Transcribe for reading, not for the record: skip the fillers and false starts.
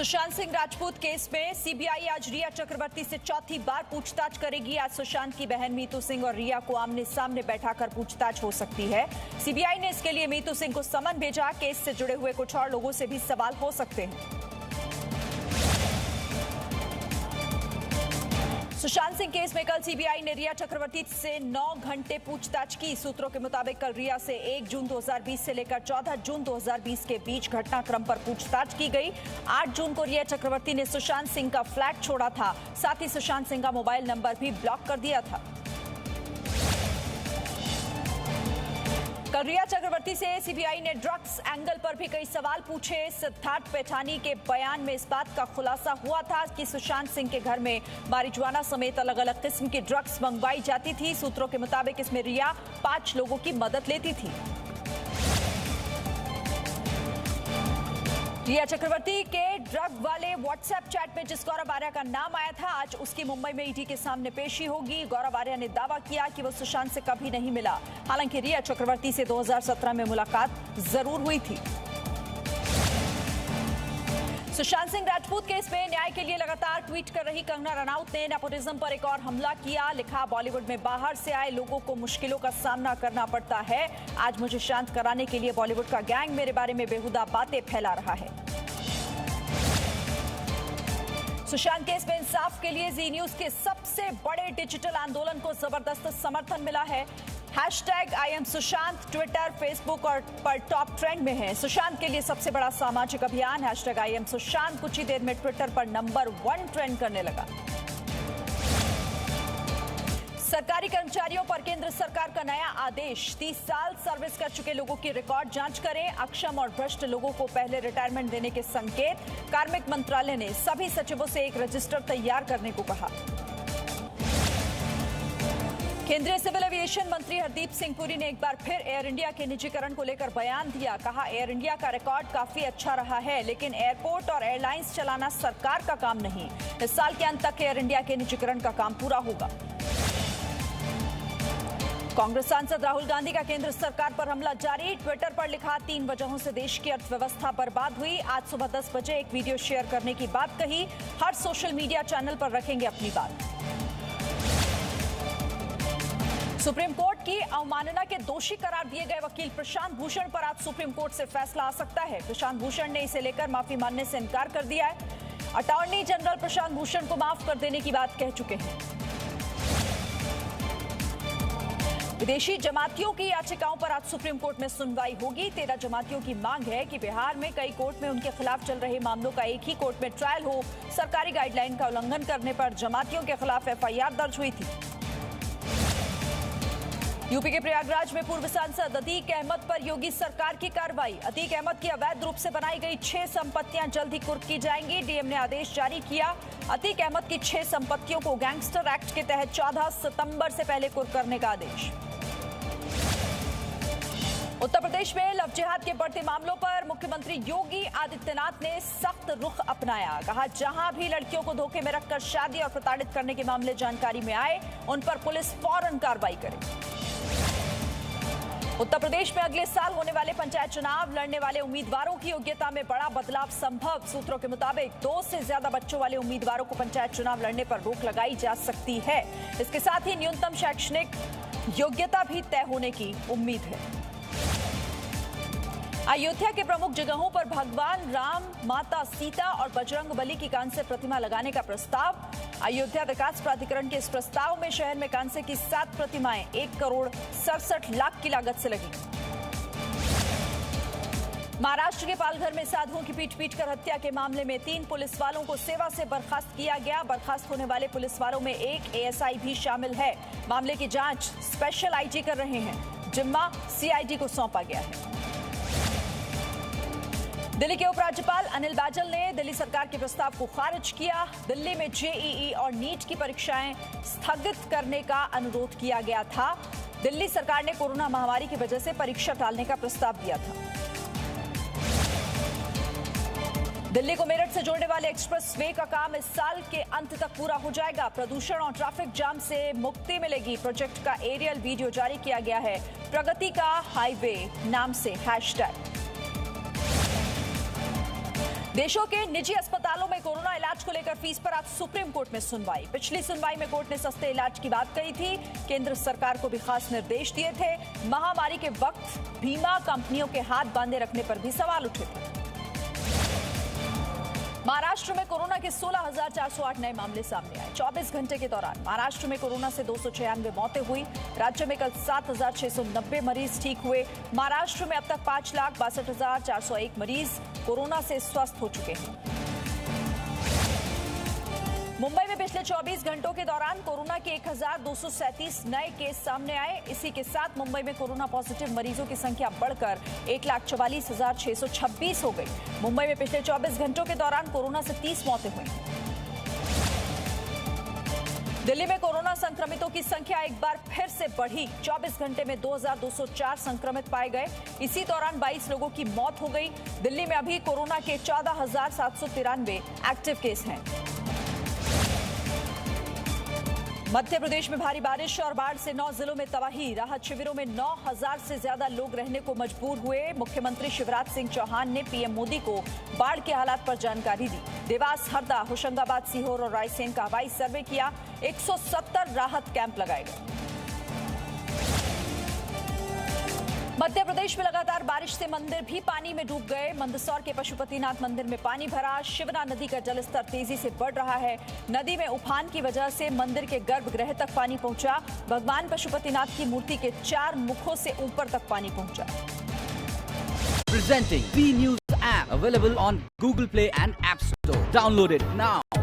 Sushant Singh Rajput case में CBI आज रिया चक्रवर्ती से चौथी बार पूछताछ करेगी। आज सुशांत की बहन मीतू सिंह और रिया को आमने सामने बैठाकर पूछताछ हो सकती है। सीबीआई ने इसके लिए मीतू सिंह को समन भेजा। केस से जुड़े हुए कुछ और लोगों से भी सवाल हो सकते हैं। सुशांत सिंह केस में कल सीबीआई ने रिया चक्रवर्ती से 9 घंटे पूछताछ की। सूत्रों के मुताबिक कल रिया से 1 जून 2020 से लेकर 14 जून 2020 के बीच घटनाक्रम पर पूछताछ की गई। 8 जून को रिया चक्रवर्ती ने सुशांत सिंह का फ्लैट छोड़ा था। साथ ही सुशांत सिंह का मोबाइल नंबर भी ब्लॉक कर दिया था। कल रिया चक्रवर्ती से सीबीआई ने ड्रग्स एंगल पर भी कई सवाल पूछे। सिद्धार्थ पैठानी के बयान में इस बात का खुलासा हुआ था कि सुशांत सिंह के घर में मारिजुआना समेत अलग अलग किस्म की ड्रग्स मंगवाई जाती थी। सूत्रों के मुताबिक इसमें रिया 5 लोगों की मदद लेती थी। रिया चक्रवर्ती के ड्रग वाले व्हाट्सएप चैट में जिस गौरव आर्या का नाम आया था, आज उसकी मुंबई में ईडी के सामने पेशी होगी। गौरव आर्या ने दावा किया कि वो सुशांत से कभी नहीं मिला। हालांकि रिया चक्रवर्ती से 2017 में मुलाकात जरूर हुई थी। सुशांत सिंह राजपूत केस में न्याय के लिए लगातार ट्वीट कर रही कंगना रनौत ने नेपोटिज्म पर एक और हमला किया। लिखा, बॉलीवुड में बाहर से आए लोगों को मुश्किलों का सामना करना पड़ता है। आज मुझे शांत कराने के लिए बॉलीवुड का गैंग मेरे बारे में बेहुदा बातें फैला रहा है। सुशांत केस में इंसाफ के लिए जी न्यूज के सबसे बड़े डिजिटल आंदोलन को जबरदस्त समर्थन मिला है। #IamSushant ट्विटर, फेसबुक और पर टॉप ट्रेंड में है। सुशांत के लिए सबसे बड़ा सामाजिक अभियान #IamSushant कुछ ही देर में ट्विटर पर नंबर 1 ट्रेंड करने लगा। सरकारी कर्मचारियों पर केंद्र सरकार का नया आदेश। 30 साल सर्विस कर चुके लोगों की रिकॉर्ड जांच करें। अक्षम और भ्रष्ट लोगों को पहले रिटायरमेंट देने के संकेत। कार्मिक मंत्रालय ने सभी सचिवों से एक रजिस्टर तैयार करने को कहा। केंद्रीय सिविल एविएशन मंत्री हरदीप सिंह पुरी ने एक बार फिर एयर इंडिया के निजीकरण को लेकर बयान दिया। कहा, एयर इंडिया का रिकॉर्ड काफी अच्छा रहा है, लेकिन एयरपोर्ट और एयरलाइंस चलाना सरकार का काम नहीं। इस साल के अंत तक एयर इंडिया के निजीकरण का काम पूरा होगा। कांग्रेस सांसद राहुल गांधी का केंद्र सरकार पर हमला जारी। ट्विटर पर लिखा, 3 वजहों से देश की अर्थव्यवस्था बर्बाद हुई। आज सुबह 10 बजे एक वीडियो शेयर करने की बात कही। हर सोशल मीडिया चैनल पर रखेंगे अपनी बात। सुप्रीम कोर्ट की अवमानना के दोषी करार दिए गए वकील प्रशांत भूषण पर आज सुप्रीम कोर्ट से फैसला आ सकता है। प्रशांत भूषण ने इसे लेकर माफी मांगने से इनकार कर दिया है। अटॉर्नी जनरल प्रशांत भूषण को माफ कर देने की बात कह चुके हैं। विदेशी जमातियों की याचिकाओं पर आज सुप्रीम कोर्ट में सुनवाई होगी। 13 जमातियों की मांग है कि बिहार में कई कोर्ट में उनके खिलाफ चल रहे मामलों का एक ही कोर्ट में ट्रायल हो। सरकारी गाइडलाइन का उल्लंघन करने पर जमातियों के खिलाफ FIR दर्ज हुई थी। यूपी के प्रयागराज में पूर्व सांसद अतीक अहमद पर योगी सरकार की कार्रवाई। अतीक अहमद की अवैध रूप से बनाई गई 6 संपत्तियां जल्द ही कुर्क की जाएंगी। डीएम ने आदेश जारी किया। अतीक अहमद की 6 संपत्तियों को गैंगस्टर एक्ट के तहत 14 सितंबर से पहले कुर्क करने का आदेश। उत्तर प्रदेश में लव जिहाद के बढ़ते मामलों पर मुख्यमंत्री योगी आदित्यनाथ ने सख्त रुख अपनाया। कहा, जहां भी लड़कियों को धोखे में रखकर शादी और प्रताड़ित करने के मामले जानकारी में आए, उन पर पुलिस फौरन कार्रवाई करे। उत्तर प्रदेश में अगले साल होने वाले पंचायत चुनाव लड़ने वाले उम्मीदवारों की योग्यता में बड़ा बदलाव संभव। सूत्रों के मुताबिक 2 से ज्यादा बच्चों वाले उम्मीदवारों को पंचायत चुनाव लड़ने पर रोक लगाई जा सकती है। इसके साथ ही न्यूनतम शैक्षणिक योग्यता भी तय होने की उम्मीद है। अयोध्या के प्रमुख जगहों पर भगवान राम, माता सीता और बजरंगबली की कांस्य प्रतिमा लगाने का प्रस्ताव। अयोध्या विकास प्राधिकरण के इस प्रस्ताव में शहर में कांस्य की 7 प्रतिमाएं 1 करोड़ 67 लाख की लागत से लगी। महाराष्ट्र के पालघर में साधुओं की पीट कर हत्या के मामले में 3 पुलिस वालों को सेवा से बर्खास्त किया गया। बर्खास्त होने वाले पुलिस वालों में एक ASI भी शामिल है। मामले की जांच स्पेशल IG कर रहे हैं। जिम्मा CID को सौंपा गया है। दिल्ली के उपराज्यपाल अनिल बैजल ने दिल्ली सरकार के प्रस्ताव को खारिज किया। दिल्ली में JEE और नीट की परीक्षाएं स्थगित करने का अनुरोध किया गया था। दिल्ली सरकार ने कोरोना महामारी की वजह से परीक्षा टालने का प्रस्ताव दिया था। दिल्ली को मेरठ से जोड़ने वाले एक्सप्रेस वे का काम इस साल के अंत तक पूरा हो जाएगा। प्रदूषण और ट्रैफिक जाम से मुक्ति मिलेगी। प्रोजेक्ट का एरियल वीडियो जारी किया गया है। प्रगति का हाईवे नाम से हैशटैग। देशों के निजी अस्पतालों में कोरोना इलाज को लेकर फीस पर आज सुप्रीम कोर्ट में सुनवाई। पिछली सुनवाई में कोर्ट ने सस्ते इलाज की बात कही थी। केंद्र सरकार को भी खास निर्देश दिए थे। महामारी के वक्त बीमा कंपनियों के हाथ बांधे रखने पर भी सवाल उठे थे। महाराष्ट्र में कोरोना के 16,408 नए मामले सामने आए। 24 घंटे के दौरान महाराष्ट्र में कोरोना से 296 मौतें हुई। राज्य में कल 7,690 मरीज ठीक हुए। महाराष्ट्र में अब तक 5,62,401 मरीज कोरोना से स्वस्थ हो चुके हैं। मुंबई में पिछले 24 घंटों के दौरान कोरोना के 1,237 नए केस सामने आए। इसी के साथ मुंबई में कोरोना पॉजिटिव मरीजों की संख्या बढ़कर 1,44,626 हो गई। मुंबई में पिछले 24 घंटों के दौरान कोरोना से 30 मौतें हुई। दिल्ली में कोरोना संक्रमितों की संख्या एक बार फिर से बढ़ी। 24 घंटे में 2,204 संक्रमित पाए गए। इसी दौरान 22 लोगों की मौत हो गई। दिल्ली में अभी कोरोना के 14,793 एक्टिव केस हैं। मध्य प्रदेश में भारी बारिश और बाढ़ से 9 जिलों में तबाही। राहत शिविरों में 9,000 से ज्यादा लोग रहने को मजबूर हुए। मुख्यमंत्री शिवराज सिंह चौहान ने पीएम मोदी को बाढ़ के हालात पर जानकारी दी। देवास, हरदा, होशंगाबाद, सीहोर और रायसेन का हवाई सर्वे किया। 170 राहत कैंप लगाए गए। मध्य प्रदेश में लगातार बारिश से मंदिर भी पानी में डूब गए। मंदसौर के पशुपतिनाथ मंदिर में पानी भरा। शिवना नदी का जलस्तर तेजी से बढ़ रहा है। नदी में उफान की वजह से मंदिर के गर्भगृह तक पानी पहुंचा। भगवान पशुपतिनाथ की मूर्ति के 4 मुखों से ऊपर तक पानी पहुंचा। Presenting B News app available on Google Play and App Store. Download it now.